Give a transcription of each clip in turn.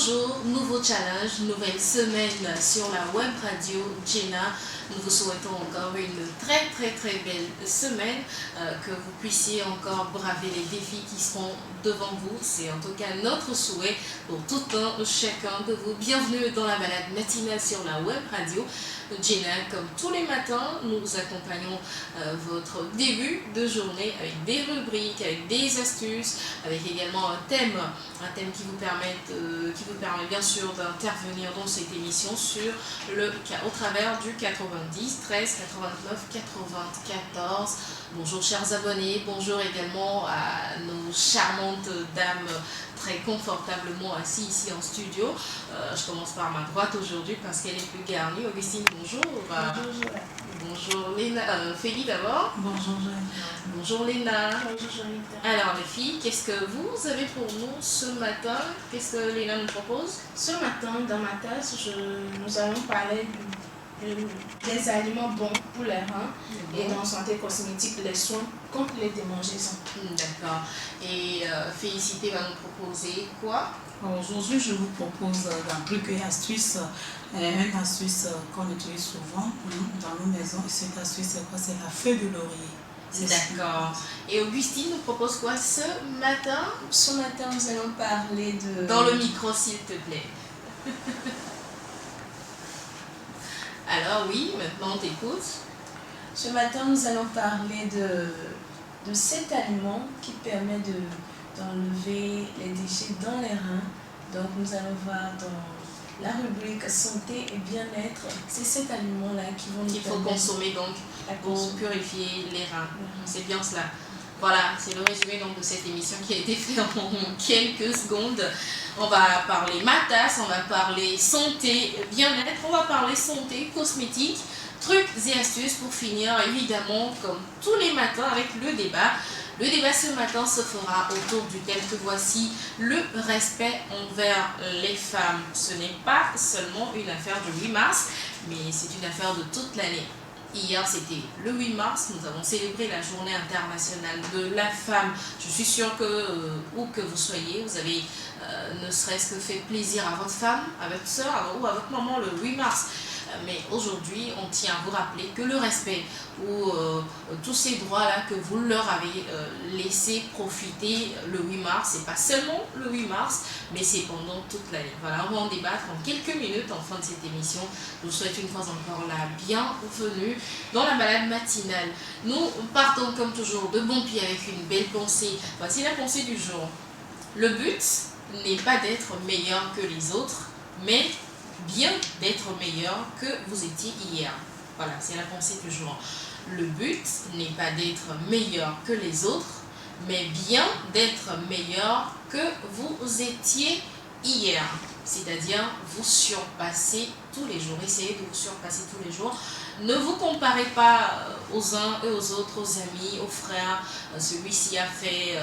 jour, nouveau challenge, nouvelle semaine sur la web radio Jenna. Nous vous souhaitons encore une très belle semaine, que vous puissiez encore braver les défis qui seront devant vous. C'est en tout cas notre souhait pour tout un chacun de vous. Bienvenue dans la balade matinale sur la web radio Jenna. Comme tous les matins, nous accompagnons votre début de journée avec des rubriques, avec des astuces, avec également un thème qui vous permet bien sûr d'intervenir dans cette émission au travers du 90 13 89 94. Bonjour chers abonnés, bonjour également à nos charmantes dames très confortablement assises ici en studio. Je commence par ma droite aujourd'hui parce qu'elle est plus garnie. Augustine, bonjour. Bonjour. Bonjour Léna, Félie d'abord. Bonjour Joël. Bonjour Léna. Bonjour Joël. Alors les filles, qu'est-ce que vous avez pour nous ce matin? Qu'est-ce que Léna nous propose? Ce matin, dans ma tasse, nous allons parler des aliments bons pour les reins et dans santé cosmétique, les soins contre les démangeaisons. D'accord. Et Félicité va nous proposer quoi? Aujourd'hui, je vous propose un truc et astuce, une astuce qu'on utilise souvent dans nos maisons. Et cette astuce, c'est quoi? C'est la feuille de laurier. D'accord. Et Augustine nous propose quoi ce matin? Ce matin, nous allons parler de... Dans le micro, s'il te plaît. Alors oui, maintenant on t'écoute. Ce matin, nous allons parler de cet aliment qui permet d'enlever les déchets dans les reins. Donc nous allons voir dans la rubrique santé et bien-être, c'est cet aliment-là qu'il faut consommer donc pour purifier les reins. C'est bien cela. Voilà, c'est le résumé donc de cette émission qui a été faite en quelques secondes. On va parler matas, on va parler santé, bien-être, on va parler santé, cosmétique, trucs et astuces pour finir évidemment comme tous les matins avec le débat. Le débat ce matin se fera autour du thème que voici, le respect envers les femmes. Ce n'est pas seulement une affaire du 8 mars, mais c'est une affaire de toute l'année. Hier, c'était le 8 mars, nous avons célébré la journée internationale de la femme. Je suis sûre que, où que vous soyez, vous avez ne serait-ce que fait plaisir à votre femme, à votre soeur ou à votre maman le 8 mars. Mais aujourd'hui, on tient à vous rappeler que le respect ou tous ces droits-là que vous leur avez laissé profiter le 8 mars, c'est pas seulement le 8 mars, mais c'est pendant toute l'année. Voilà, on va en débattre en quelques minutes en fin de cette émission. Je vous souhaite une fois encore la bienvenue dans la balade matinale. Nous partons comme toujours de bon pied avec une belle pensée. Voici la pensée du jour. Le but n'est pas d'être meilleur que les autres, mais bien d'être meilleur que vous étiez hier. Voilà, c'est la pensée du jour. Le but n'est pas d'être meilleur que les autres, mais bien d'être meilleur que vous étiez hier. C'est-à-dire vous surpasser tous les jours. Essayez de vous surpasser tous les jours. Ne vous comparez pas aux uns et aux autres, aux amis, aux frères. Celui-ci a fait...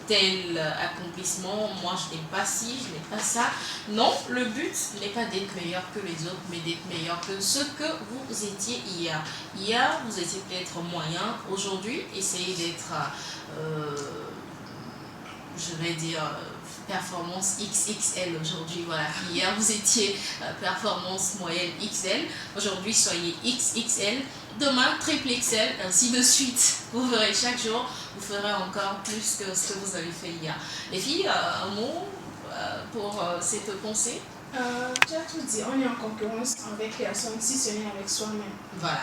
tel accomplissement, moi je n'ai pas ci, je n'ai pas ça. Non, le but n'est pas d'être meilleur que les autres, mais d'être meilleur que ce que vous étiez hier. Hier, vous étiez peut-être moyen. Aujourd'hui, essayez d'être, je vais dire, performance XXL aujourd'hui. Voilà, hier vous étiez performance moyenne XL. Aujourd'hui, soyez XXL. Demain, triple XL, ainsi de suite. Vous verrez chaque jour, vous ferez encore plus que ce que vous avez fait hier. Les filles, un mot pour cette pensée? Tu as tout dit, on est en concurrence avec personne, si ce n'est avec soi-même. Voilà.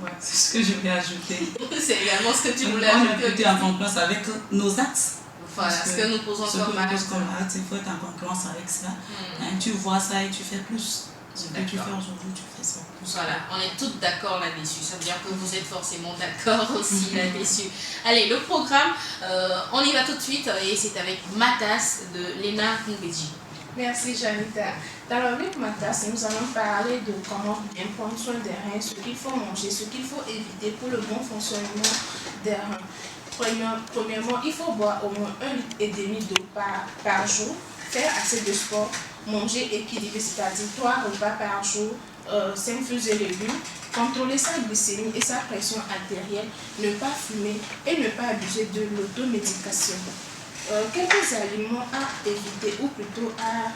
Ouais, c'est ce que je voulais ajouter. C'est également ce que tu voulais ajouter. ajouter. On est en concurrence avec nos axes. Voilà, ce que nous posons comme axe. Il faut être en concurrence avec ça. Tu vois ça et tu fais plus. Ce que tu fais aujourd'hui, tu fais ça. Voilà, on est toutes d'accord là-dessus. Ça veut dire que vous êtes forcément d'accord aussi là-dessus. Allez, le programme, on y va tout de suite et c'est avec Matas de Léna Kungbeji. Merci Janita. Dans la rubrique Matas, nous allons parler de comment bien prendre soin des reins, ce qu'il faut manger, ce qu'il faut éviter pour le bon fonctionnement des reins. Premièrement, il faut boire au moins 1,5 litre d'eau par jour, faire assez de sport, manger équilibré, c'est-à-dire 3 repas par jour, 5 fruits et légumes, contrôler sa glycémie et sa pression artérielle, ne pas fumer et ne pas abuser de l'automédication. quelques aliments à éviter ou plutôt à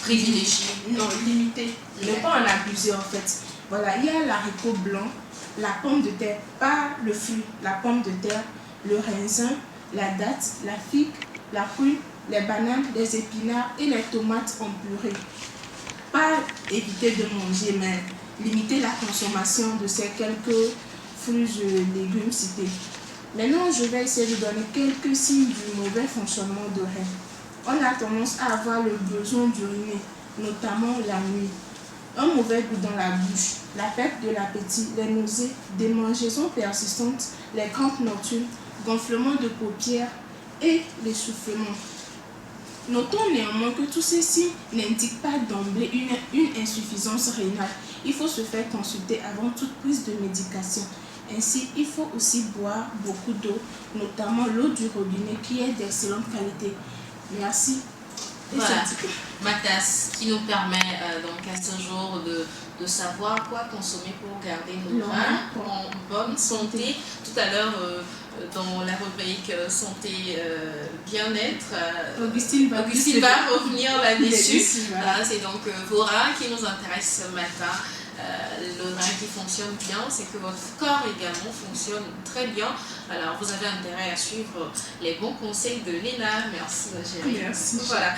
Privilégier. non, limiter, ne pas en abuser en fait. Voilà, il y a l'haricot blanc, la pomme de terre, pas le fruit, la pomme de terre, le raisin, la date, la figue, la prune, les bananes, les épinards et les tomates en purée. Pas éviter de manger, mais limiter la consommation de ces quelques fruits et légumes cités. Maintenant, je vais essayer de donner quelques signes du mauvais fonctionnement de rein. On a tendance à avoir le besoin d'uriner, notamment la nuit. Un mauvais goût dans la bouche, la perte de l'appétit, les nausées, des démangeaisons persistantes, les crampes nocturnes, gonflement de paupières et l'essoufflement. Notons néanmoins que tous ces signes n'indiquent pas d'emblée une insuffisance rénale. Il faut se faire consulter avant toute prise de médication. Ainsi, il faut aussi boire beaucoup d'eau, notamment l'eau du robinet qui est d'excellente qualité. Merci. Voilà, ma tasse qui nous permet donc à ce jour de savoir quoi consommer pour garder nos reins en bonne santé. Tout à l'heure, dans la rubrique santé bien-être, Augustine va revenir là-dessus. Voilà, c'est donc vos reins qui nous intéressent ce matin. Le rein qui fonctionne bien, c'est que votre corps également fonctionne très bien. Alors vous avez intérêt à suivre les bons conseils de Léna. Merci ma chérie. Merci. Voilà.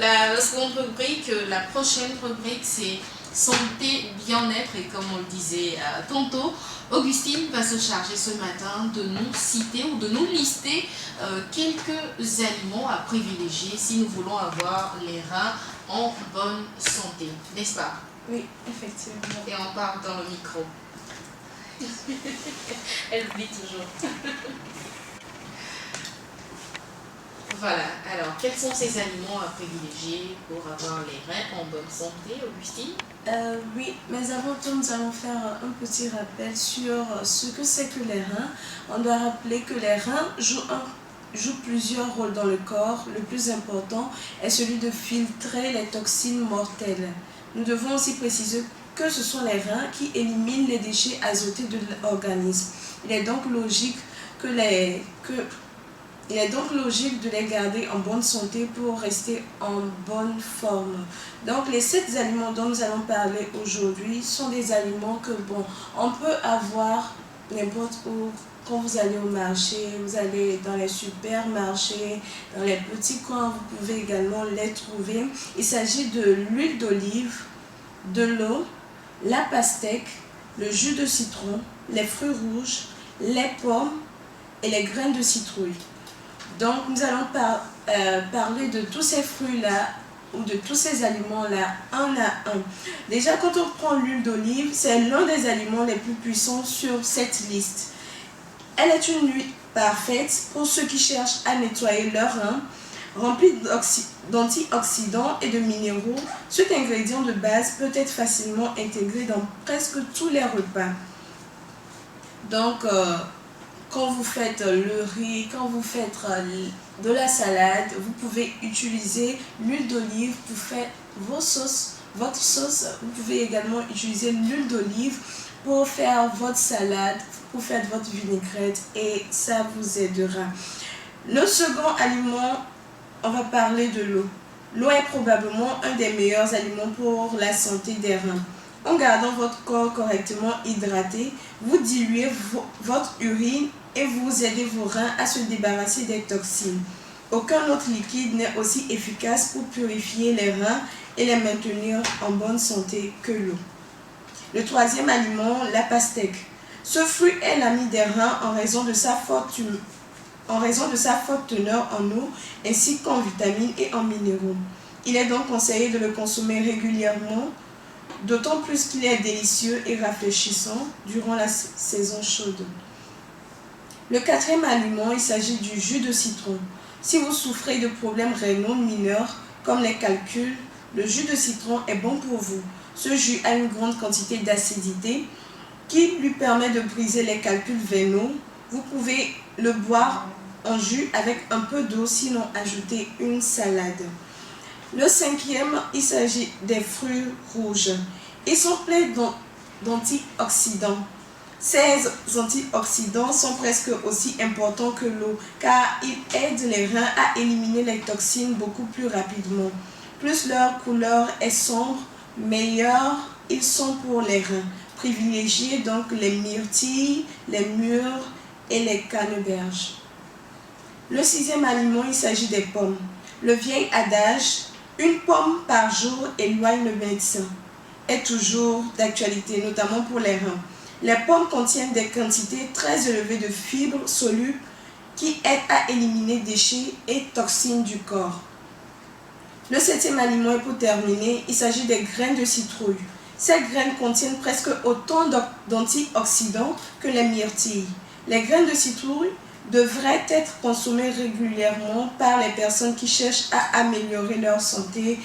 La seconde rubrique, la prochaine rubrique, c'est santé, bien-être. Et comme on le disait tantôt, Augustine va se charger ce matin de nous citer ou de nous lister quelques aliments à privilégier si nous voulons avoir les reins en bonne santé. N'est-ce pas? Oui, effectivement. Et on parle dans le micro. Elle oublie toujours. Voilà, alors quels sont ces aliments à privilégier pour avoir les reins en bonne santé, Augustine? Oui, mais avant tout, nous allons faire un petit rappel sur ce que c'est que les reins. On doit rappeler que les reins jouent plusieurs rôles dans le corps. Le plus important est celui de filtrer les toxines mortelles. Nous devons aussi préciser que ce sont les reins qui éliminent les déchets azotés de l'organisme. Il est donc logique de les garder en bonne santé pour rester en bonne forme. Donc les 7 aliments dont nous allons parler aujourd'hui sont des aliments que on peut avoir n'importe où. Quand vous allez au marché, vous allez dans les supermarchés, dans les petits coins, vous pouvez également les trouver. Il s'agit de l'huile d'olive, de l'eau, la pastèque, le jus de citron, les fruits rouges, les pommes et les graines de citrouille. Donc nous allons parler de tous ces fruits-là ou de tous ces aliments-là un à un. Déjà, quand on prend l'huile d'olive, c'est l'un des aliments les plus puissants sur cette liste. Elle est une huile parfaite pour ceux qui cherchent à nettoyer leurs reins, remplie d'antioxydants et de minéraux. Cet ingrédient de base peut être facilement intégré dans presque tous les repas. Donc, quand vous faites le riz, quand vous faites de la salade, vous pouvez utiliser l'huile d'olive pour faire votre sauce. Vous pouvez également utiliser l'huile d'olive pour faire votre salade, pour faire votre vinaigrette et ça vous aidera. Le second aliment, on va parler de l'eau. L'eau est probablement un des meilleurs aliments pour la santé des reins. En gardant votre corps correctement hydraté, vous diluez votre urine et vous aidez vos reins à se débarrasser des toxines. Aucun autre liquide n'est aussi efficace pour purifier les reins et les maintenir en bonne santé que l'eau. Le troisième aliment, la pastèque. Ce fruit est l'ami des reins en raison de sa forte teneur en eau ainsi qu'en vitamines et en minéraux. Il est donc conseillé de le consommer régulièrement, d'autant plus qu'il est délicieux et rafraîchissant durant la saison chaude. Le quatrième aliment, il s'agit du jus de citron. Si vous souffrez de problèmes rénaux mineurs comme les calculs, le jus de citron est bon pour vous. Ce jus a une grande quantité d'acidité qui lui permet de briser les calculs vénaux. Vous pouvez le boire en jus avec un peu d'eau, sinon ajouter une salade. Le cinquième, il s'agit des fruits rouges. Ils sont pleins d'antioxydants. Ces antioxydants sont presque aussi importants que l'eau car ils aident les reins à éliminer les toxines beaucoup plus rapidement. Plus leur couleur est sombre, meilleurs ils sont pour les reins. Privilégiez donc les myrtilles, les mûres et les canneberges. Le 6e aliment, il s'agit des pommes. Le vieil adage « une pomme par jour éloigne le médecin » est toujours d'actualité, notamment pour les reins. Les pommes contiennent des quantités très élevées de fibres solubles qui aident à éliminer déchets et toxines du corps. Le 7e aliment, et pour terminer, il s'agit des graines de citrouille. Ces graines contiennent presque autant d'antioxydants que les myrtilles. Les graines de citrouille devraient être consommées régulièrement par les personnes qui cherchent à améliorer leur santé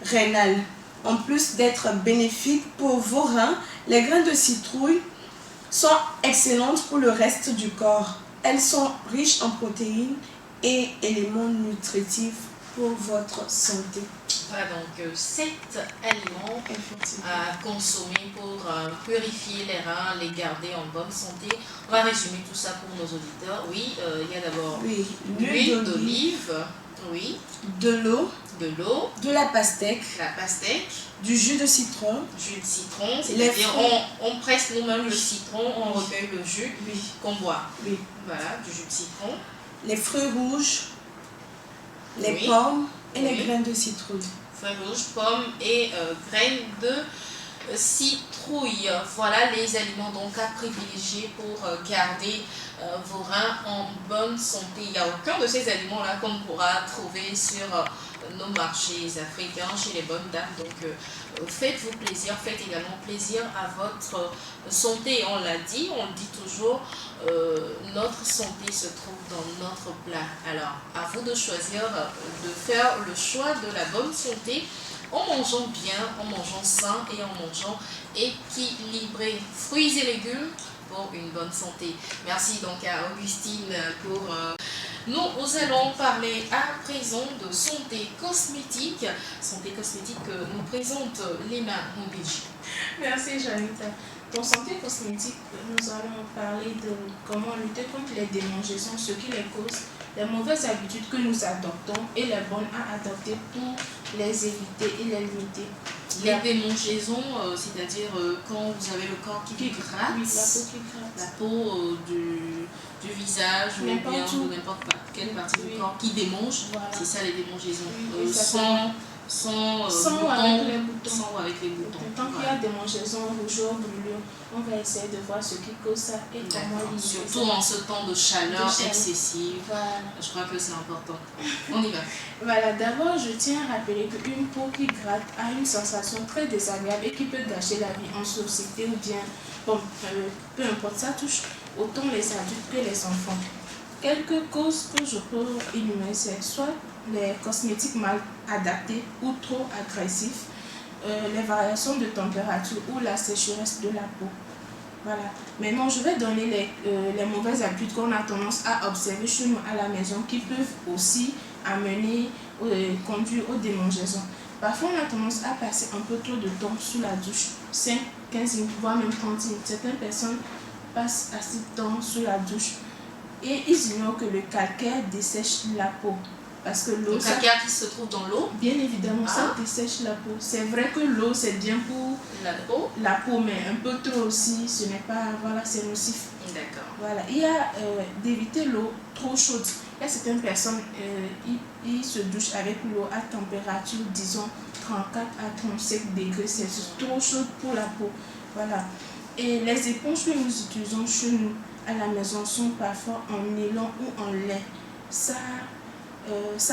rénale. En plus d'être bénéfiques pour vos reins, les graines de citrouille sont excellentes pour le reste du corps. Elles sont riches en protéines et éléments nutritifs pour votre santé. Voilà donc 7 aliments à consommer pour purifier les reins, les garder en bonne santé. On va résumer tout ça pour nos auditeurs. Oui, il y a d'abord l'huile d'olive, oui, de l'eau, de la pastèque, du jus de citron, c'est-à-dire on presse nous-mêmes le citron, on recueille le jus qu'on boit. Oui. Voilà, du jus de citron. Les fruits rouges, les pommes et les graines de citrouille. Fruits rouges, pommes et graines de citrouille. Voilà les aliments donc à privilégier pour garder vos reins en bonne santé. Il n'y a aucun de ces aliments-là qu'on pourra trouver sur nos marchés africains, chez les bonnes dames. Donc faites-vous plaisir, faites également plaisir à votre santé. On l'a dit, on le dit toujours, notre santé se trouve dans notre plat. Alors, à vous de choisir, de faire le choix de la bonne santé en mangeant bien, en mangeant sain et en mangeant équilibré. Fruits et légumes pour une bonne santé. Merci donc à Augustine pour... Nous allons parler à présent de santé cosmétique. Santé cosmétique que nous présente Lena Mbidji. Merci Janita. Pour santé cosmétique, nous allons parler de comment lutter contre les démangeaisons, ce qui les cause, les mauvaises habitudes que nous adoptons et les bonnes à adopter pour les éviter et les limiter. Les démangeaisons, c'est-à-dire quand vous avez le corps qui gratte, oui, la peau qui gratte, la peau du visage ou bien de n'importe quelle partie du corps qui démange, voilà. C'est ça les démangeaisons. Sans avec les boutons. Tant qu'il y a démangeaisons, rougeurs, brûlures, on va essayer de voir ce qui cause ça et comment l'éliminer. Surtout en ce temps de chaleur excessive, voilà. Je crois que c'est important. On y va. Voilà, d'abord je tiens à rappeler qu'une peau qui gratte a une sensation très désagréable et qui peut gâcher la vie en société ou bien, bon, peu importe, ça touche autant les adultes que les enfants. Quelques causes que je peux énumérer, c'est soit les cosmétiques mal adaptés ou trop agressifs, les variations de température ou la sécheresse de la peau. Voilà. Maintenant, je vais donner les mauvaises habitudes qu'on a tendance à observer chez nous à la maison qui peuvent aussi amener, conduire aux démangeaisons. Parfois, on a tendance à passer un peu trop de temps sous la douche, 5, 15 minutes, voire même 30 minutes. Certaines personnes passent assez de temps sous la douche et ils ignorent que le calcaire dessèche la peau. Parce que l'eau, le calcaire qui se trouve dans l'eau, bien évidemment, ça dessèche la peau. C'est vrai que l'eau, c'est bien pour la peau, mais un peu trop aussi, ce n'est pas, voilà, c'est nocif. D'accord. Voilà, il y a d'éviter l'eau trop chaude. Il y a certaines personnes, ils se douchent avec l'eau à température, disons, 34 à 35 degrés Celsius. Trop chaude pour la peau. Voilà. Et les éponges que nous utilisons chez nous à la maison sont parfois en nylon ou en lait. Ça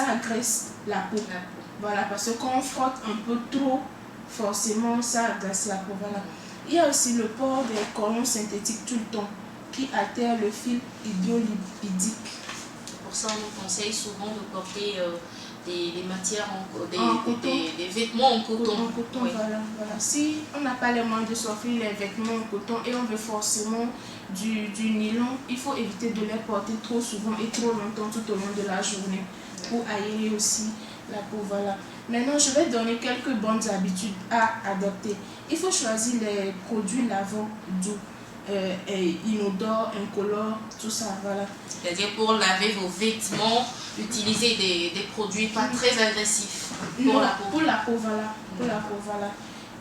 agresse la peau. Voilà, parce que quand on frotte un peu trop, forcément, ça agresse la peau. Voilà. Il y a aussi le port des collants synthétiques tout le temps qui altère le fil hydrolipidique. Pour ça, on nous conseille souvent de porter des matières des vêtements en coton. En coton, oui. Voilà. Si on n'a pas les moyens de s'offrir les vêtements en coton et on veut forcément du nylon, il faut éviter de les porter trop souvent et trop longtemps tout au long de la journée pour aérer aussi la peau. Voilà. Maintenant, je vais donner quelques bonnes habitudes à adopter. Il faut choisir les produits lavants doux. inodore, incolore, tout ça, voilà. C'est-à-dire pour laver vos vêtements, utiliser des produits pas très agressifs pour la peau. Pour la peau, voilà. Pour la peau, voilà.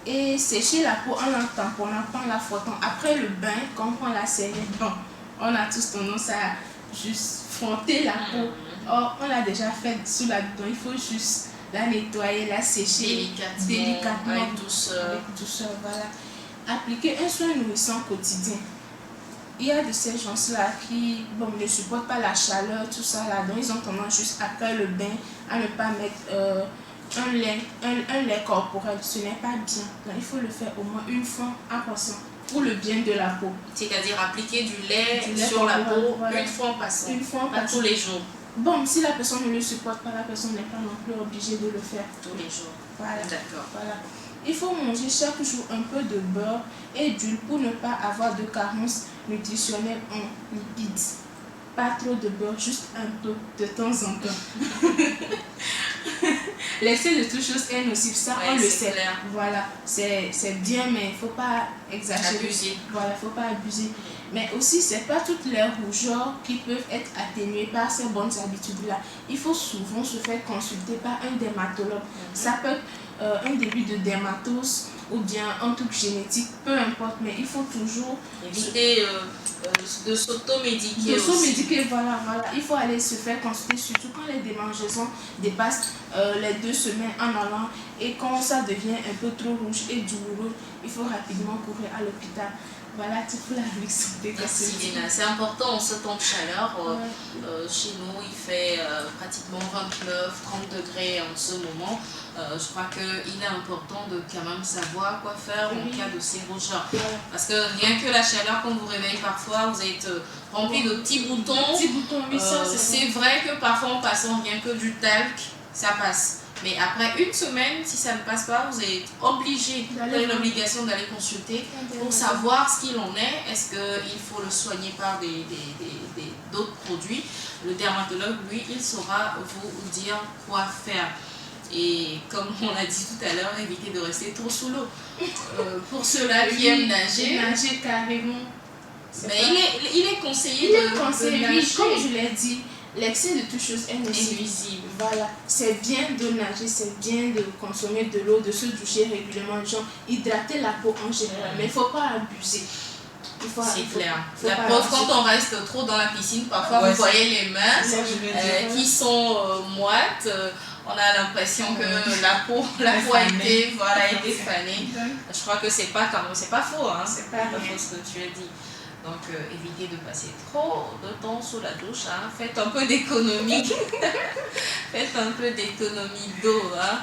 Et sécher la peau en la tamponnant, en la frottant. Après le bain, quand on prend la serviette, bon, on a tous tendance à juste frotter la peau. Or, on l'a déjà fait sous la dent. Il faut juste la nettoyer, la sécher délicatement avec douceur. Avec douceur, voilà. Appliquer un soin nourrissant quotidien. Il y a de ces gens-là qui ne supportent pas la chaleur, tout ça là. Donc, ils ont tendance juste après le bain à ne pas mettre un lait corporel. Ce n'est pas bien. Donc, il faut le faire au moins une fois en passant pour le bien de la peau. C'est-à-dire appliquer du lait sur la peau voilà. une fois en passant. Une fois en pas passant. tous les jours. Bon, si la personne ne le supporte pas, la personne n'est pas non plus obligée de le faire. Tous les jours. Voilà. D'accord. Voilà. Il faut manger chaque jour un peu de beurre et d'huile pour ne pas avoir de carence nutritionnelle en lipides. Pas trop de beurre, juste un peu de temps en temps. L'excès de toutes choses est nocif, ça on le sait. Clair. Voilà, c'est bien, mais il ne faut pas exagérer. Abuser. Voilà, il ne faut pas abuser. Mais aussi, ce n'est pas toutes les rougeurs qui peuvent être atténuées par ces bonnes habitudes-là. Il faut souvent se faire consulter par un dermatologue. Ça peut être un début de dermatose ou bien un truc génétique, peu importe, mais il faut toujours éviter de s'automédiquer. de s'automédiquer, voilà. Il faut aller se faire consulter, surtout quand les démangeaisons dépassent les 2 semaines en allant et quand ça devient un peu trop rouge et douloureux, il faut rapidement courir à l'hôpital. Voilà, tu peux la rubrique santé. Merci Léna, c'est important en ce temps de chaleur. Chez nous, il fait pratiquement 29-30 degrés en ce moment. Je crois qu'il est important de quand même savoir quoi faire en cas de ces rougeurs. Parce que rien que la chaleur, quand vous réveillez parfois, vous êtes rempli de petits boutons. Oui, c'est vrai que parfois en passant rien que du talc, ça passe. Mais après une semaine, si ça ne passe pas, vous êtes obligé, vous avez l'obligation d'aller consulter pour savoir ce qu'il en est. Est-ce qu'il faut le soigner par d'autres produits? Le dermatologue, lui, il saura vous dire quoi faire. Et comme on a dit tout à l'heure, évitez de rester trop sous l'eau. Pour ceux-là qui aiment nager, carrément. Mais il est conseillé de nager. Oui, comme je l'ai dit, l'excès de toutes choses est nuisible. Voilà, c'est bien de nager, c'est bien de consommer de l'eau, de se doucher régulièrement, genre hydrater la peau en général, mais il ne faut pas abuser. C'est clair. La preuve, quand on reste trop dans la piscine, parfois vous voyez les mains qui sont moites. On a l'impression que la peau a été fanée. Je crois que c'est pas faux, hein. C'est pas faux ce que tu as dit. Donc évitez de passer trop de temps sous la douche, hein. Faites un peu d'économie. Faites un peu d'économie d'eau, hein.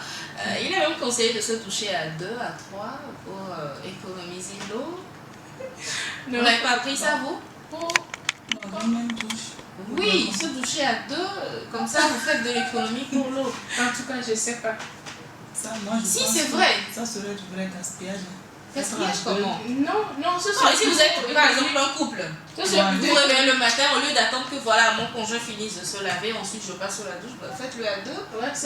Il est même conseillé de se doucher à 2, à 3 pour économiser l'eau. Vous n'avez pas appris ça, vous? Dans la même douche. Oui, se doucher à 2, comme ça vous faites de l'économie pour l'eau. En tout cas, je ne sais pas. Ça, moi, je pense c'est vrai. Ça serait du vrai gaspillage. Gaspillage comment? Non, ce serait. Si vous êtes par exemple un couple, vous vous réveillez le matin, au lieu d'attendre que mon conjoint finisse de se laver, ensuite je passe sous la douche, faites-le à 2.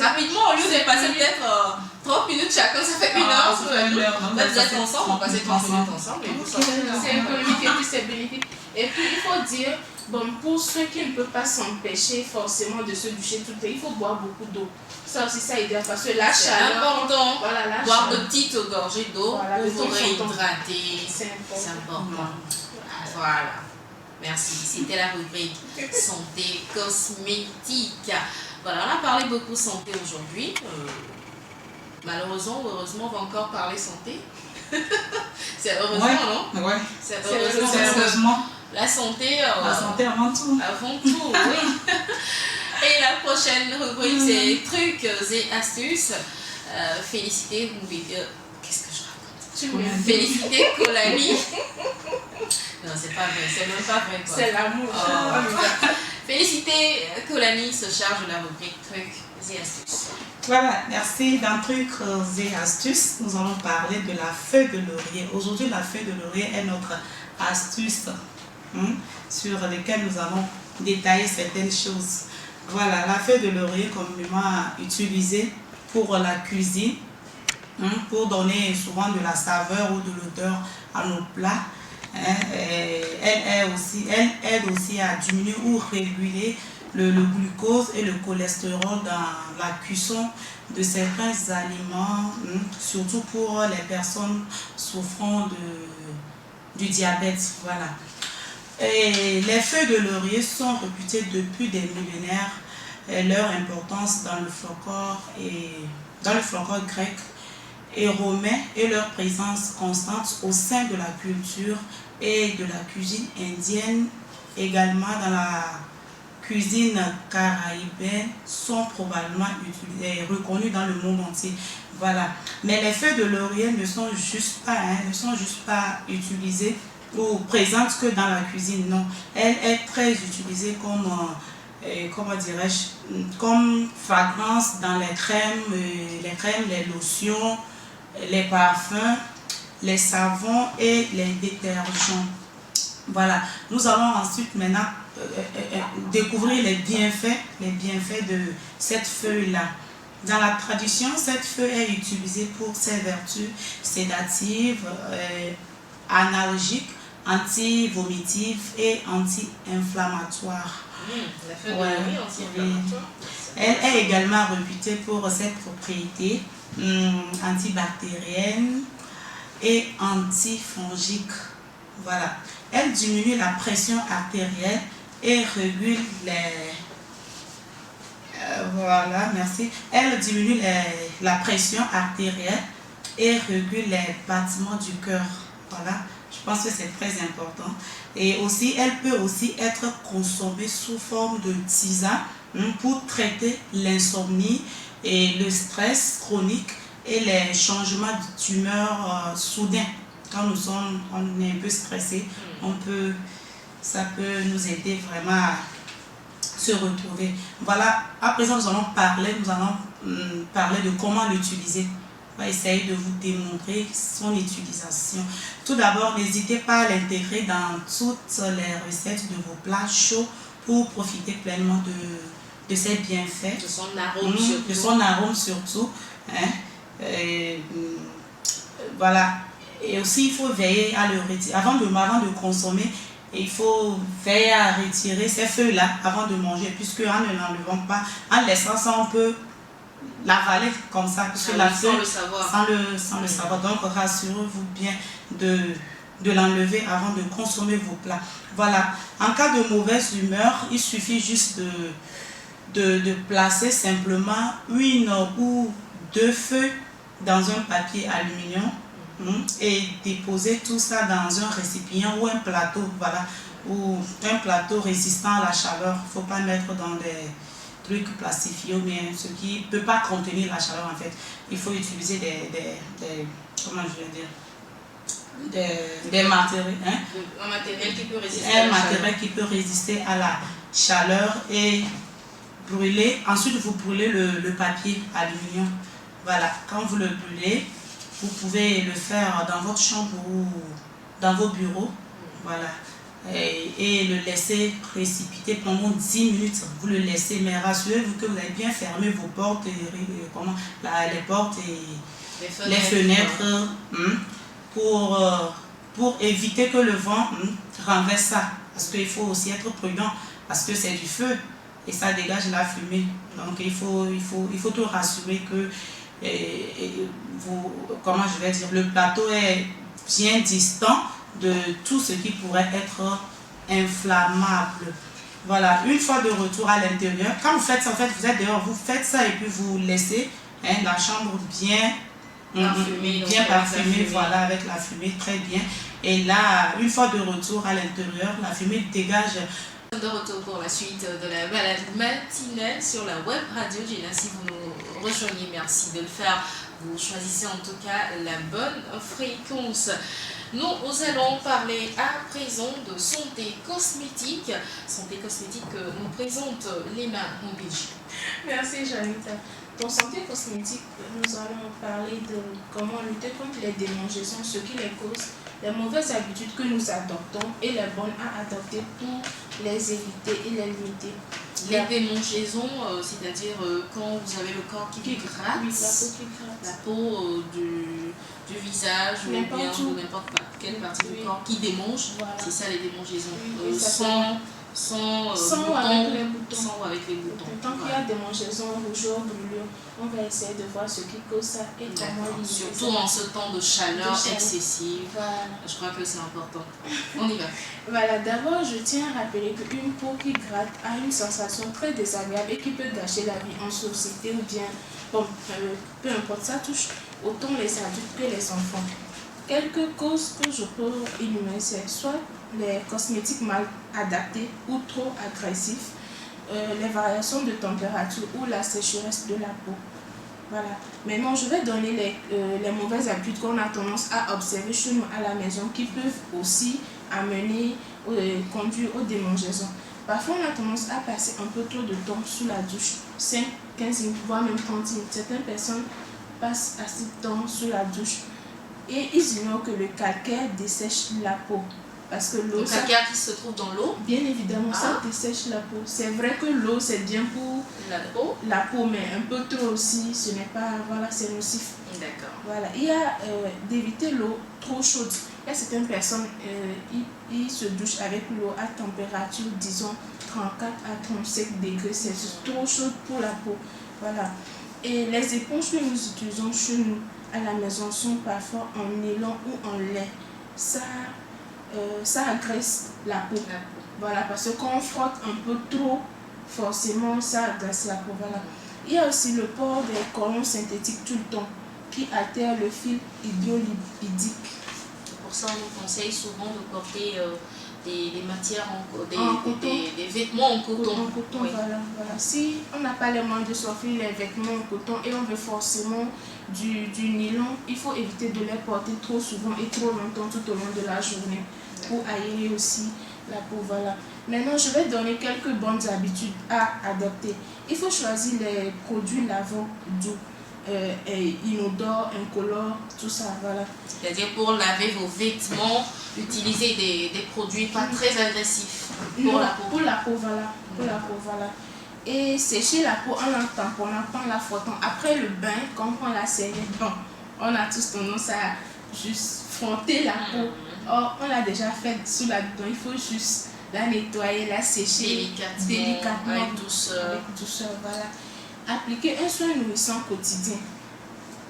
Rapidement, au lieu de passer peut-être 30 minutes chacun, ça fait 1 heure sous la douche. Vous êtes ensemble, on passe 30 minutes ensemble et vous sortez. C'est économique et puis c'est bénéfique. Et puis il faut dire, pour ceux qui ne peuvent pas s'empêcher forcément de se doucher tout le temps, il faut boire beaucoup d'eau. Ça aussi, ça aide parce que la chaleur. C'est important. Voilà, boire de petites gorgées d'eau pour vous réhydrater. C'est important. Voilà. Merci. C'était la rubrique santé cosmétique. Voilà, on a parlé beaucoup santé aujourd'hui. Malheureusement ou heureusement, on va encore parler santé. C'est heureusement, non? Ouais. C'est heureusement. La santé avant tout. Avant tout, oui. Et la prochaine rubrique, c'est trucs et astuces. Féliciter, qu'est-ce que je raconte? Féliciter Kolani. Non, c'est pas vrai, c'est même pas vrai. C'est l'amour. Féliciter Kolani se charge de la rubrique trucs et astuces. Voilà, merci. Dans trucs et astuces, nous allons parler de la feuille de laurier. Aujourd'hui, la feuille de laurier est notre astuce sur laquelle nous allons détailler certaines choses. Voilà, la feuille de laurier communément utilisée pour la cuisine, pour donner souvent de la saveur ou de l'odeur à nos plats. Elle aide aussi à diminuer ou réguler le glucose et le cholestérol dans la cuisson de certains aliments, surtout pour les personnes souffrant du diabète. Voilà. Et les feuilles de laurier sont réputées depuis des millénaires leur importance dans le folklore grec et romain et leur présence constante au sein de la culture et de la cuisine indienne, également dans la cuisine caraïbaine, sont probablement reconnues dans le monde entier. Voilà. Mais les feuilles de laurier ne sont juste pas utilisées ou présentes que dans la cuisine. Non, elle est très utilisée comme comment dirais-je, comme fragrance dans les crèmes, les lotions, les parfums, les savons et les détergents. Voilà. Nous allons ensuite maintenant découvrir les bienfaits de cette feuille-là. Dans la tradition, cette feuille est utilisée pour ses vertus sédatives, analgésiques, anti-vomitives et anti-inflammatoires. La feuille de laurier anti-inflammatoire. Elle est également réputée pour ses propriétés antibactériennes et antifongiques. Voilà. Elle diminue la pression artérielle et régule voilà, merci. Elle diminue la pression artérielle et régule les battements du cœur. Voilà. Je pense que c'est très important. Et aussi, elle peut aussi être consommée sous forme de tisane pour traiter l'insomnie et le stress chronique et les changements d'humeur soudains. Quand on est un peu stressé, ça peut nous aider vraiment à se retrouver. Voilà, à présent nous allons parler de comment l'utiliser. On va essayer de vous démontrer son utilisation. Tout d'abord, n'hésitez pas à l'intégrer dans toutes les recettes de vos plats chauds pour profiter pleinement de ses bienfaits. De son arôme surtout. De son arôme surtout. Voilà. Et aussi, il faut veiller à le retirer. Avant de consommer, il faut veiller à retirer ces feuilles-là avant de manger, puisque en ne l'enlevant pas, en laissant ça, on peut l'avaler comme ça, puisque la feuille, sans le savoir. Donc, rassurez-vous bien de l'enlever avant de consommer vos plats. Voilà. En cas de mauvaise humeur, il suffit juste de placer simplement une ou deux feuilles dans un papier aluminium et déposer tout ça dans un récipient ou un plateau, voilà, ou un plateau résistant à la chaleur. Il ne faut pas mettre dans des trucs plastifiés, mais ce qui ne peut pas contenir la chaleur en fait. Il faut utiliser comment je vais dire, des matériaux. Un matériel qui peut résister à la chaleur. Qui peut résister à la chaleur et brûler. Ensuite, vous brûlez le papier aluminium. Voilà, quand vous le brûlez, vous pouvez le faire dans votre chambre ou dans vos bureaux. Voilà. Et le laisser précipiter pendant 10 minutes. Vous le laissez, mais rassurez-vous que vous avez bien fermé vos portes, les portes et les fenêtres pour éviter que le vent renverse ça. Parce qu'il faut aussi être prudent, parce que c'est du feu et ça dégage la fumée. Donc il faut tout rassurer que le plateau est bien distant de tout ce qui pourrait être inflammable. Voilà, une fois de retour à l'intérieur, quand vous faites ça, en fait, vous êtes dehors, vous faites ça et puis vous laissez la chambre bien parfumée, voilà, avec la fumée très bien. Et là, une fois de retour à l'intérieur, la fumée dégage. De retour pour la suite de la balade matinale sur la web radio Gina. Si vous nous rejoignez, merci de le faire. Vous choisissez en tout cas la bonne fréquence. Nous allons parler à présent de santé cosmétique. Santé cosmétique que nous présente Lena Mbidji. Merci Janita. Dans santé cosmétique, nous allons parler de comment lutter contre les démangeaisons, ce qui les cause, les mauvaises habitudes que nous adoptons et les bonnes à adopter pour les éviter et les limiter. Les démangeaisons, c'est-à-dire quand vous avez le corps qui gratte, oui, la peau qui gratte. La peau du visage ou bien N'importe où. de n'importe quelle partie du corps qui démange. Voilà. C'est ça les démangeaisons. Oui, ça Sans ou avec les boutons. Sans ou avec les boutons. Tant qu'il y a démangeaisons, rougeurs, brûlures, on va essayer de voir ce qui cause ça et comment D'accord. limiter Surtout ça. en ce temps de chaleur excessive. Voilà. Je crois que c'est important. On y va. Voilà, d'abord, je tiens à rappeler qu'une peau qui gratte a une sensation très désagréable et qui peut gâcher la vie en société ou bien, bon, peu importe, ça touche autant les adultes que les enfants. Quelques causes que je peux énumérer, c'est soit les cosmétiques mal adaptés ou trop agressifs, les variations de température ou la sécheresse de la peau. Voilà. Maintenant, je vais donner les mauvaises habitudes qu'on a tendance à observer chez nous à la maison qui peuvent aussi amener, conduire aux démangeaisons. Parfois, on a tendance à passer un peu trop de temps sous la douche, 5, 15 minutes, voire même 30 minutes. Certaines personnes passent assez de temps sous la douche et ils ignorent que le calcaire dessèche la peau. Parce que l'eau, le calcaire qui se trouve dans l'eau, bien évidemment, ça dessèche la peau. C'est vrai que l'eau, c'est bien pour la peau, mais un peu trop aussi, ce n'est pas, voilà, c'est nocif. D'accord. Voilà, il y a d'éviter l'eau trop chaude. Il y a certaines personnes, ils se douchent avec l'eau à température, disons, 34 à 35 degrés Celsius, trop chaude pour la peau. Voilà. Et les éponges que nous utilisons chez nous à la maison sont parfois en nylon ou en lait. Ça agresse la peau. Voilà, parce que quand on frotte un peu trop, forcément, ça agresse la peau. Voilà. Il y a aussi le port des cordons synthétiques tout le temps qui altère le fil hydrolipidique. Pour ça, on nous conseille souvent de porter des matières des vêtements en coton. En coton, oui. Voilà. Si on n'a pas les moyens de s'offrir les vêtements en coton et on veut forcément du nylon, il faut éviter de les porter trop souvent et trop longtemps tout au long de la journée pour aérer aussi la peau. Voilà. Maintenant, je vais donner quelques bonnes habitudes à adopter. Il faut choisir les produits lavants doux, inodores, incolores, tout ça. Voilà. C'est-à-dire pour laver vos vêtements, utiliser des produits pas très agressifs pour la peau. Pour la peau, voilà. Pour la peau, voilà. Et sécher la peau en la tamponnant, en la frottant. Après le bain, quand on prend la serviette, bon, on a tous tendance à juste frotter la peau. Or, on l'a déjà fait sous la dedans. Il faut juste la nettoyer, la sécher délicatement avec douceur. Avec douceur, voilà. Appliquer un soin nourrissant quotidien.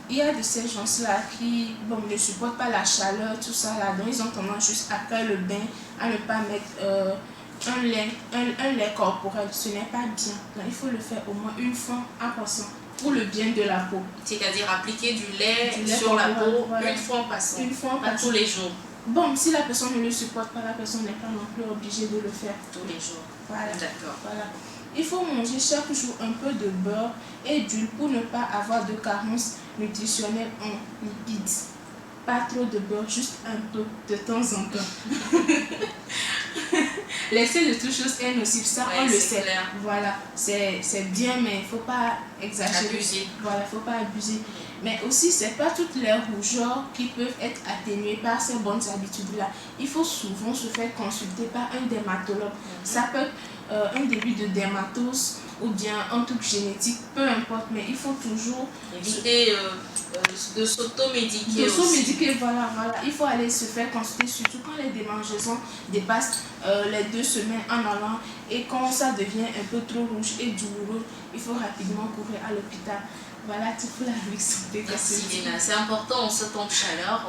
Il y a de ces gens-là qui ne supportent pas la chaleur, tout ça là. Donc, ils ont tendance juste après le bain à ne pas mettre un lait corporel. Ce n'est pas bien. Donc, il faut le faire au moins une fois en passant pour le bien de la peau. C'est-à-dire appliquer du lait sur la peau une fois en passant. Pas tous les jours. Bon, si la personne ne le supporte pas, la personne n'est pas non plus obligée de le faire. Tous les jours. Voilà. D'accord. Voilà. Il faut manger chaque jour un peu de beurre et d'huile pour ne pas avoir de carence nutritionnelle en lipides. Pas trop de beurre, juste un peu de temps en temps. L'excès de toutes choses est nocif, ça on le sait. Clair. Voilà, c'est bien, mais il ne faut pas exagérer. Abuser. Voilà, il ne faut pas abuser. Mais aussi, ce n'est pas toutes les rougeurs qui peuvent être atténuées par ces bonnes habitudes-là. Il faut souvent se faire consulter par un dermatologue. Ça peut être un début de dermatose ou bien un truc génétique, peu importe, mais il faut toujours éviter de s'automédiquer. De s'automédiquer, voilà. Il faut aller se faire consulter, surtout quand les démangeaisons dépassent les 2 semaines en allant et quand ça devient un peu trop rouge et douloureux, il faut rapidement courir à l'hôpital. Voilà, tout pour la vie santé. Merci Léna. C'est important en ce temps de chaleur.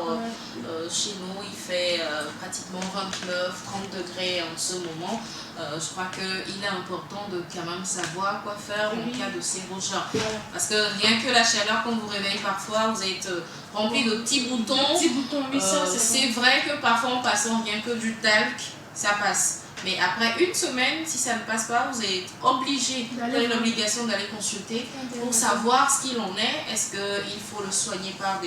Chez nous, il fait pratiquement 29-30 degrés en ce moment. Je crois qu'il est important de quand même savoir quoi faire en cas de ces rougeurs. Parce que rien que la chaleur, quand vous réveillez parfois, vous êtes rempli de petits boutons. Oui, c'est vrai que parfois en passant rien que du talc, ça passe. Mais après une semaine, si ça ne passe pas, vous êtes obligé, vous avez l'obligation d'aller consulter pour savoir ce qu'il en est. Est-ce qu'il faut le soigner par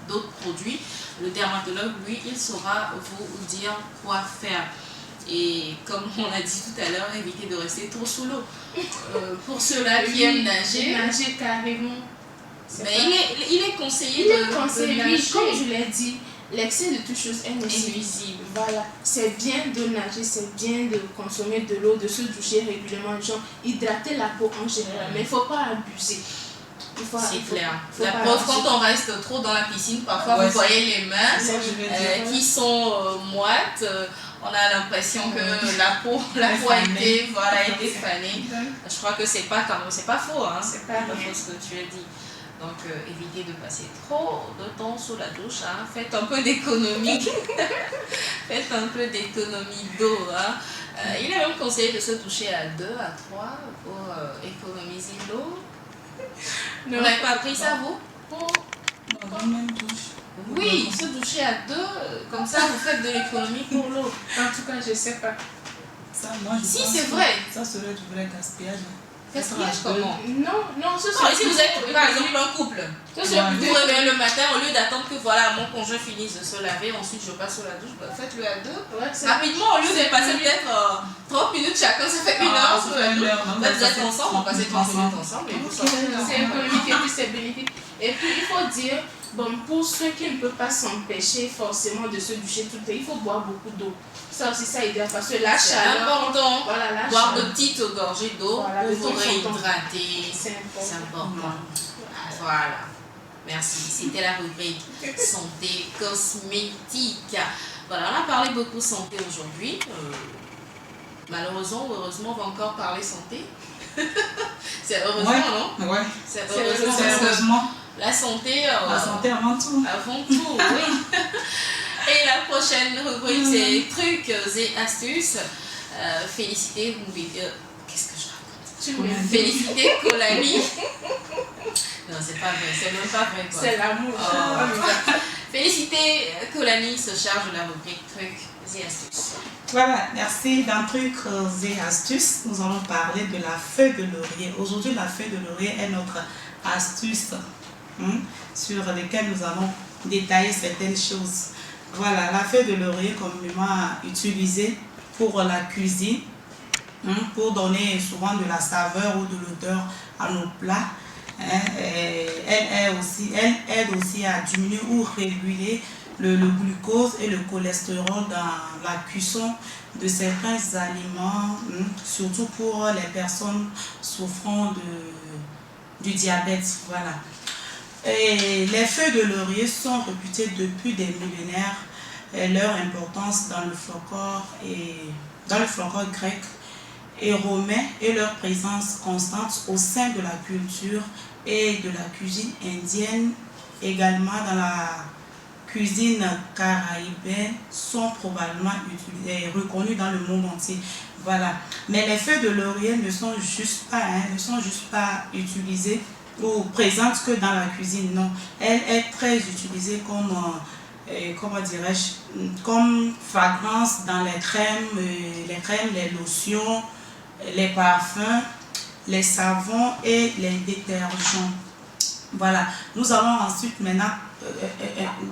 d'autres produits? Le dermatologue, lui, il saura vous dire quoi faire. Et comme on l'a dit tout à l'heure, éviter de rester trop sous l'eau. Pour ceux-là qui aiment nager, carrément. Mais il est conseillé de nager. Oui, comme je l'ai dit, l'excès de toutes choses est nuisible. Voilà, c'est bien de nager, c'est bien de consommer de l'eau, de se doucher régulièrement, genre hydrater la peau en général, mais il ne faut pas abuser. C'est clair. La preuve, quand on reste trop dans la piscine, parfois vous voyez les mains qui sont moites. On a l'impression que la peau a été fanée. Je crois que c'est pas faux, hein. C'est pas faux ce que tu as dit. Donc évitez de passer trop de temps sous la douche, hein. Faites un peu d'économie. Faites un peu d'économie d'eau, hein. Il est même conseillé de se doucher à 2, à 3 pour économiser l'eau. Vous n'avez pas appris ça, vous? Dans la même douche. Oui, se doucher à 2, comme ça vous faites de l'économie pour l'eau. En tout cas, je sais pas. Ça, moi, je Si, pense c'est que vrai. Ça serait du vrai gaspillage. Gaspillage comment? Non, ce Non, et si vous êtes par exemple un couple, vous vous réveillez le matin, au lieu d'attendre que mon conjoint finisse de se laver, ensuite je passe sous la douche, faites-le à 2. Rapidement, au lieu de passer peut-être 30 minutes chacun, ça fait 1 heure sous la douche. Vous êtes ensemble, on passe 30 minutes ensemble et vous sortez. C'est économique et puis c'est bénéfique. Et puis il faut dire, pour ceux qui ne peuvent pas s'empêcher forcément de se doucher tout le temps, il faut boire beaucoup d'eau. Ça aussi, ça aide parce que la C'est chaleur. important. Voilà, boire de petites gorgées d'eau Voilà, pour réhydrater. C'est important. Voilà. Merci. C'était la rubrique santé cosmétique. Voilà, on a parlé beaucoup santé aujourd'hui. Malheureusement ou heureusement, on va encore parler santé. C'est heureusement, non? Ouais. C'est Heureusement. La santé. La santé avant tout. Avant tout, oui. Et la prochaine rubrique, c'est trucs et astuces. Féliciter, qu'est-ce que je raconte? Féliciter Kolani. Non, c'est pas vrai, c'est même pas vrai, quoi. C'est l'amour. Féliciter Kolani se charge de la rubrique trucs et astuces. Voilà, merci. Dans trucs et astuces, nous allons parler de la feuille de laurier. Aujourd'hui, la feuille de laurier est notre astuce sur laquelle nous allons détailler certaines choses. Voilà, la feuille de laurier communément utilisée pour la cuisine, pour donner souvent de la saveur ou de l'odeur à nos plats. Elle aide aussi à diminuer ou réguler le glucose et le cholestérol dans la cuisson de certains aliments, surtout pour les personnes souffrant du diabète. Voilà. Et les feuilles de laurier sont réputées depuis des millénaires leur importance dans le folklore grec et romain et leur présence constante au sein de la culture et de la cuisine indienne, également dans la cuisine caraïbaine, sont probablement reconnues dans le monde entier. Voilà. Mais les feuilles de laurier ne sont juste pas utilisées ou présente que dans la cuisine, non. Elle est très utilisée comme, comme fragrance dans les crèmes, les lotions, les parfums, les savons et les détergents. Voilà. Nous allons ensuite maintenant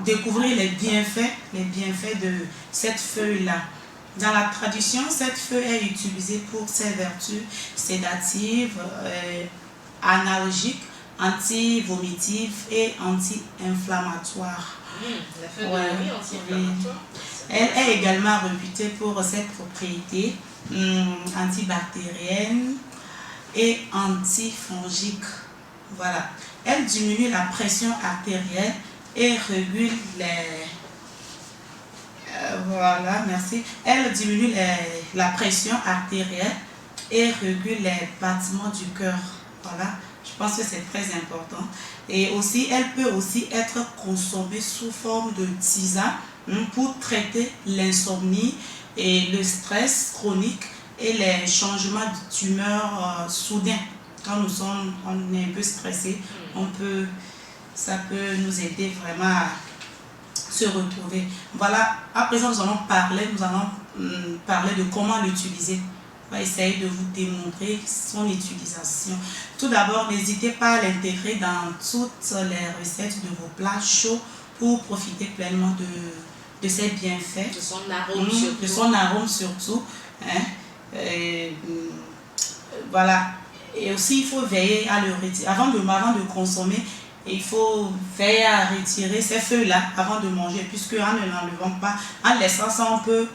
découvrir les bienfaits de cette feuille-là. Dans la tradition, cette feuille est utilisée pour ses vertus sédatives, analgésiques, anti-vomitive et anti-inflammatoire. La feuille de laurier anti-inflammatoire. Elle est également réputée pour cette propriété antibactérienne et antifongique. Voilà. Elle diminue la pression artérielle et régule Elle diminue la pression artérielle et régule les battements du cœur. Voilà. Je pense que c'est très important. Et aussi, elle peut aussi être consommée sous forme de tisane pour traiter l'insomnie et le stress chronique et les changements d'humeur soudains. Quand on est un peu stressé, ça peut nous aider vraiment à se retrouver. Voilà, à présent nous allons parler de comment l'utiliser. On va essayer de vous démontrer son utilisation. Tout d'abord, n'hésitez pas à l'intégrer dans toutes les recettes de vos plats chauds pour profiter pleinement de ses bienfaits. De son arôme surtout. De son arôme surtout. Voilà. Et aussi, il faut veiller à le retirer. Avant de consommer, il faut veiller à retirer ces feuilles-là avant de manger, puisque en ne l'enlevant pas, en laissant ça, on peut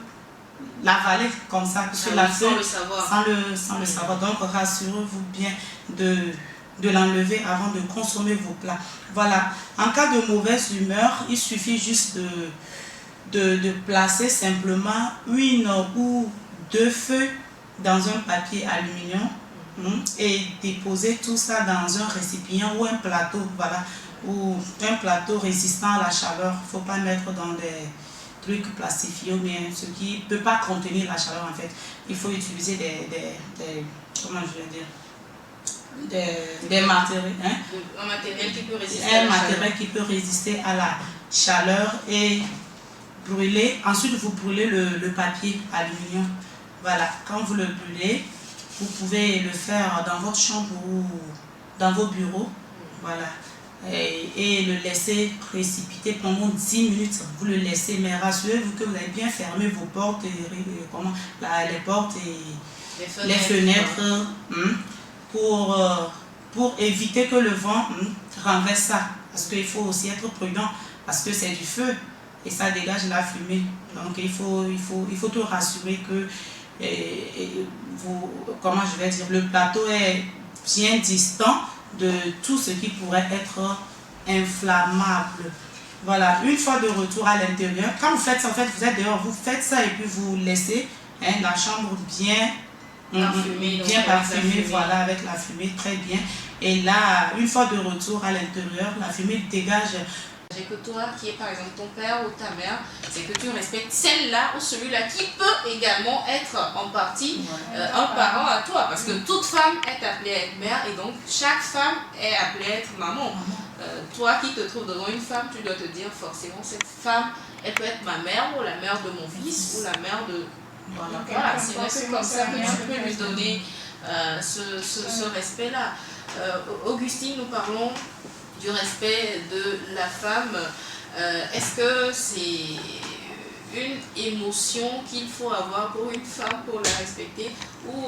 l'avaler comme ça, puisque la feuille, sans le savoir. Donc, rassurez-vous bien de l'enlever avant de consommer vos plats. Voilà, en cas de mauvaise humeur, il suffit juste de placer simplement une ou deux feuilles dans un papier aluminium et déposer tout ça dans un récipient ou un plateau, voilà, ou un plateau résistant à la chaleur. Il ne faut pas mettre dans des trucs plastifiés ou bien ce qui ne peut pas contenir la chaleur en fait. Il faut utiliser comment je vais dire, des matériaux, un matériel qui peut résister un matériel qui peut résister à la chaleur et brûler. Ensuite vous brûlez le papier aluminium. Voilà, quand vous le brûlez, vous pouvez le faire dans votre chambre ou dans vos bureaux. Voilà. Et le laisser précipiter pendant 10 minutes. Vous le laissez, mais rassurez-vous que vous avez bien fermé vos portes, les portes et les fenêtres pour éviter que le vent renverse ça. Parce qu'il faut aussi être prudent, parce que c'est du feu et ça dégage la fumée. Donc il faut te rassurer que comment je vais dire, le plateau est bien distant de tout ce qui pourrait être inflammable. Voilà, une fois de retour à l'intérieur, quand vous faites ça, en fait, vous êtes dehors, vous faites ça et puis vous laissez la chambre bien parfumée, voilà, avec la fumée très bien. Et là, une fois de retour à l'intérieur, la fumée dégage. Que toi, qui est par exemple ton père ou ta mère, c'est que tu respectes celle-là ou celui-là qui peut également être en partie un parent à toi. Parce que toute femme est appelée à être mère et donc chaque femme est appelée à être maman. Toi qui te trouves devant une femme, tu dois te dire forcément cette femme, elle peut être ma mère ou la mère de mon fils ou la mère de... Voilà, c'est comme ça que tu peux lui donner ce respect-là. Augustine, nous parlons du respect de la femme. Est-ce que c'est une émotion qu'il faut avoir pour une femme pour la respecter ou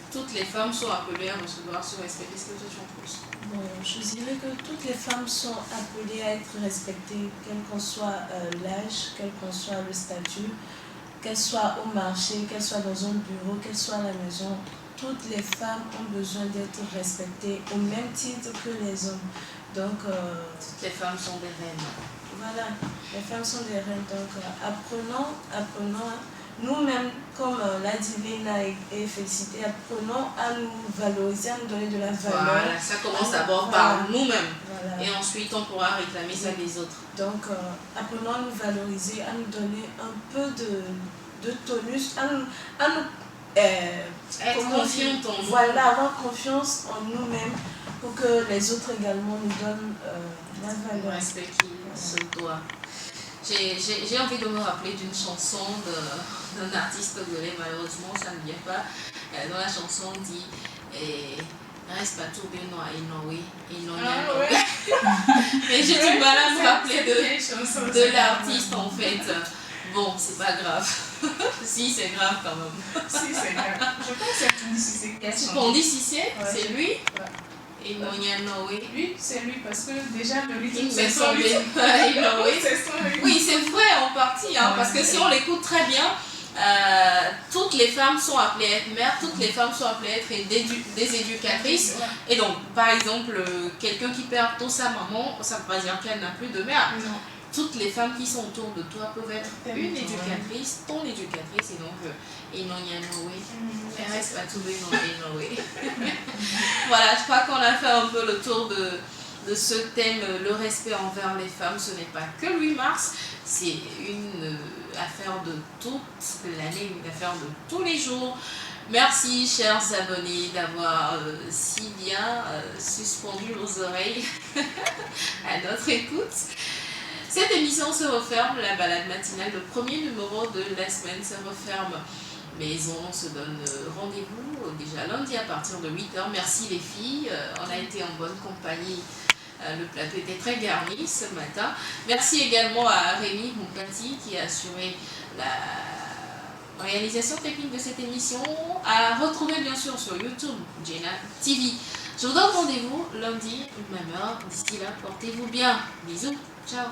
toutes les femmes sont appelées à recevoir ce respect? Qu'est-ce que tu en penses? Bon, je dirais que toutes les femmes sont appelées à être respectées, quel qu'en soit l'âge, quel qu'en soit le statut, qu'elles soient au marché, qu'elles soient dans un bureau, qu'elles soient à la maison. Toutes les femmes ont besoin d'être respectées au même titre que les hommes. Donc, toutes les femmes sont des reines. Voilà, les femmes sont des reines. Donc, apprenons, nous-mêmes, comme l'a dit Léna et Félicité, apprenons à nous valoriser, à nous donner de la valeur. Voilà, ça commence d'abord par nous-mêmes. Voilà. Et ensuite, on pourra réclamer ça des autres. Donc, apprenons à nous valoriser, à nous donner un peu de tonus, à nous être confiante en nous. Voilà, avoir confiance en nous-mêmes pour que les autres également nous donnent la valeur. Le respect qui se doit. J'ai envie de me rappeler d'une chanson d'un artiste congolais, malheureusement ça ne vient pas, dont la chanson dit reste pas tout bien mais j'ai du mal à me rappeler de l'artiste en fait. Bon, c'est pas grave. Si, c'est grave quand même. Si, c'est grave. Je pense que c'est Pondi Cissé. Pondi Cissé, c'est lui? Ouais. Et Nonyanoé. Lui, c'est lui parce que déjà le rythme, c'est son rythme. Oui, c'est vrai en partie, hein, parce que si on l'écoute très bien, toutes les femmes sont appelées à être mères, toutes les femmes sont appelées à être des éducatrices. Et donc, par exemple, quelqu'un qui perd tôt sa maman, ça ne veut pas dire qu'elle n'a plus de mère. Non. Toutes les femmes qui sont autour de toi peuvent être une éducatrice, ton éducatrice, et donc mais reste pas tout Voilà, je crois qu'on a fait un peu le tour de ce thème, le respect envers les femmes. Ce n'est pas que le 8 mars, c'est une affaire de toute l'année, une affaire de tous les jours. Merci, chers abonnés, d'avoir si bien suspendu vos oreilles à notre écoute. Cette émission se referme, la balade matinale, le premier numéro de la semaine se referme. Mais on se donne rendez-vous déjà lundi à partir de 8h. Merci les filles, on a été en bonne compagnie. Le plateau était très garni ce matin. Merci également à Rémi Moukati qui a assuré la réalisation technique de cette émission. À retrouver bien sûr sur YouTube, Jena TV. Je vous donne rendez-vous lundi, même heure. D'ici là, portez-vous bien. Bisous, ciao.